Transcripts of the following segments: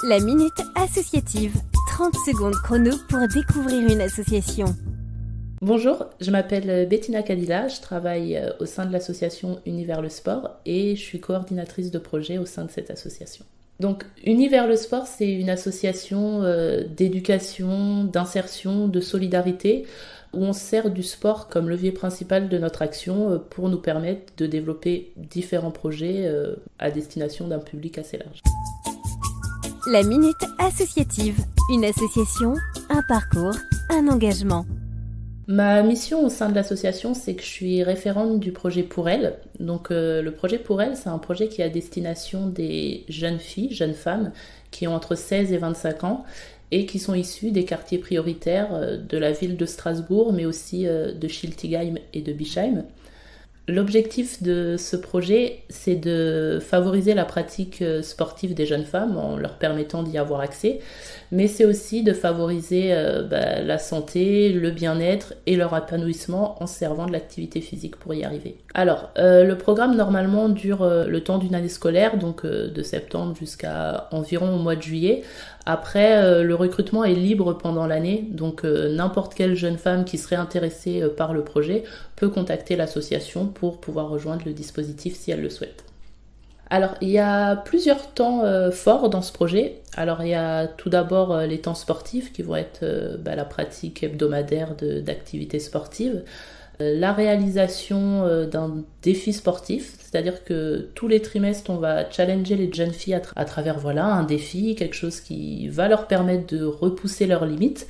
La Minute Associative. 30 secondes chrono pour découvrir une association. Bonjour, je m'appelle Bettina Kadila, je travaille au sein de l'association Univers le Sport et je suis coordinatrice de projet au sein de cette association. Donc Univers le Sport, c'est une association d'éducation, d'insertion, de solidarité où on se sert du sport comme levier principal de notre action pour nous permettre de développer différents projets à destination d'un public assez large. La Minute Associative. Une association, un parcours, un engagement. Ma mission au sein de l'association, c'est que je suis référente du projet Pour Elle. Donc le projet Pour Elle, c'est un projet qui est à destination des jeunes filles, jeunes femmes, qui ont entre 16 et 25 ans et qui sont issues des quartiers prioritaires de la ville de Strasbourg, mais aussi de Schiltigheim et de Bischheim. L'objectif de ce projet, c'est de favoriser la pratique sportive des jeunes femmes en leur permettant d'y avoir accès, mais c'est aussi de favoriser la santé, le bien-être et leur épanouissement en servant de l'activité physique pour y arriver. Alors, le programme normalement dure le temps d'une année scolaire, donc de septembre jusqu'à environ au mois de juillet. Après, le recrutement est libre pendant l'année, donc n'importe quelle jeune femme qui serait intéressée par le projet peut contacter l'association pour pouvoir rejoindre le dispositif si elle le souhaite. Alors, il y a plusieurs temps forts dans ce projet. Alors, il y a tout d'abord les temps sportifs qui vont être la pratique hebdomadaire d'activités sportives, la réalisation d'un défi sportif, c'est-à-dire que tous les trimestres, on va challenger les jeunes filles à travers un défi, quelque chose qui va leur permettre de repousser leurs limites.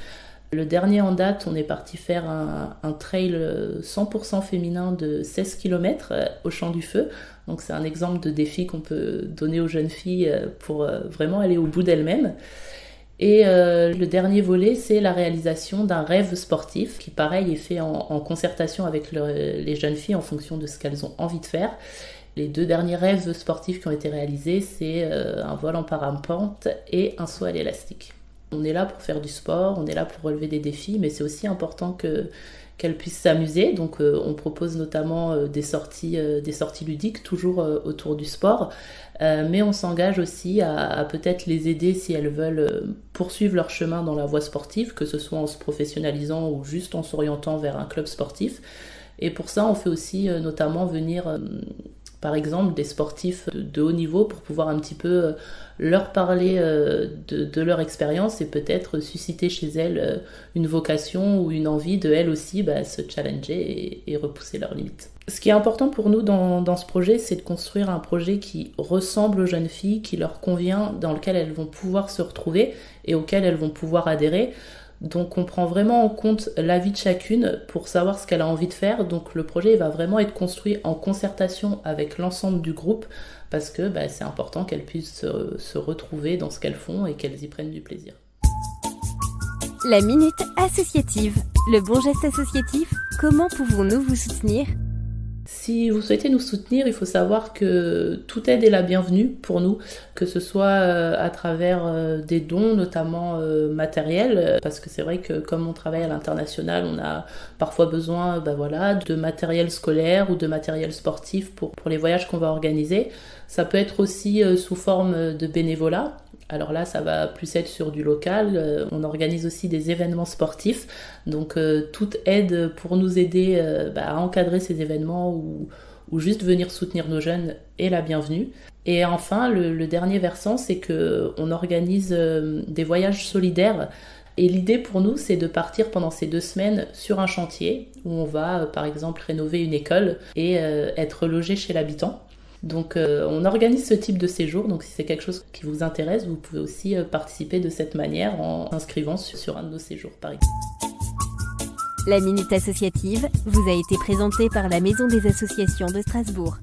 Le dernier en date, on est parti faire un trail 100% féminin de 16 km au Champ du Feu. Donc c'est un exemple de défi qu'on peut donner aux jeunes filles pour vraiment aller au bout d'elles-mêmes. Et le dernier volet, c'est la réalisation d'un rêve sportif qui, pareil, est fait en concertation avec les jeunes filles en fonction de ce qu'elles ont envie de faire. Les deux derniers rêves sportifs qui ont été réalisés, c'est un vol en parapente et un saut à l'élastique. On est là pour faire du sport, on est là pour relever des défis, mais c'est aussi important qu'elles puissent s'amuser. Donc on propose notamment des sorties ludiques, toujours autour du sport. Mais on s'engage aussi à peut-être les aider si elles veulent poursuivre leur chemin dans la voie sportive, que ce soit en se professionnalisant ou juste en s'orientant vers un club sportif. Et pour ça, on fait aussi notamment venir par exemple des sportifs de haut niveau pour pouvoir un petit peu leur parler de leur expérience et peut-être susciter chez elles une vocation ou une envie de elles aussi se challenger et repousser leurs limites. Ce qui est important pour nous dans ce projet, c'est de construire un projet qui ressemble aux jeunes filles, qui leur convient, dans lequel elles vont pouvoir se retrouver et auquel elles vont pouvoir adhérer. Donc on prend vraiment en compte l'avis de chacune pour savoir ce qu'elle a envie de faire. Donc le projet va vraiment être construit en concertation avec l'ensemble du groupe parce que c'est important qu'elles puissent se retrouver dans ce qu'elles font et qu'elles y prennent du plaisir. La Minute Associative. Le bon geste associatif, comment pouvons-nous vous soutenir ? Si vous souhaitez nous soutenir, il faut savoir que toute aide est la bienvenue pour nous, que ce soit à travers des dons, notamment matériels, parce que c'est vrai que comme on travaille à l'international, on a parfois besoin de matériel scolaire ou de matériel sportif pour les voyages qu'on va organiser. Ça peut être aussi sous forme de bénévolat. Alors là, ça va plus être sur du local. On organise aussi des événements sportifs. Donc, toute aide pour nous aider à encadrer ces événements ou juste venir soutenir nos jeunes est la bienvenue. Et enfin, le dernier versant, c'est qu'on organise des voyages solidaires. Et l'idée pour nous, c'est de partir pendant ces 2 semaines sur un chantier où on va, par exemple, rénover une école et être logé chez l'habitant. Donc on organise ce type de séjour, donc si c'est quelque chose qui vous intéresse, vous pouvez aussi participer de cette manière en s'inscrivant sur un de nos séjours par exemple. La Minute Associative vous a été présentée par la Maison des associations de Strasbourg.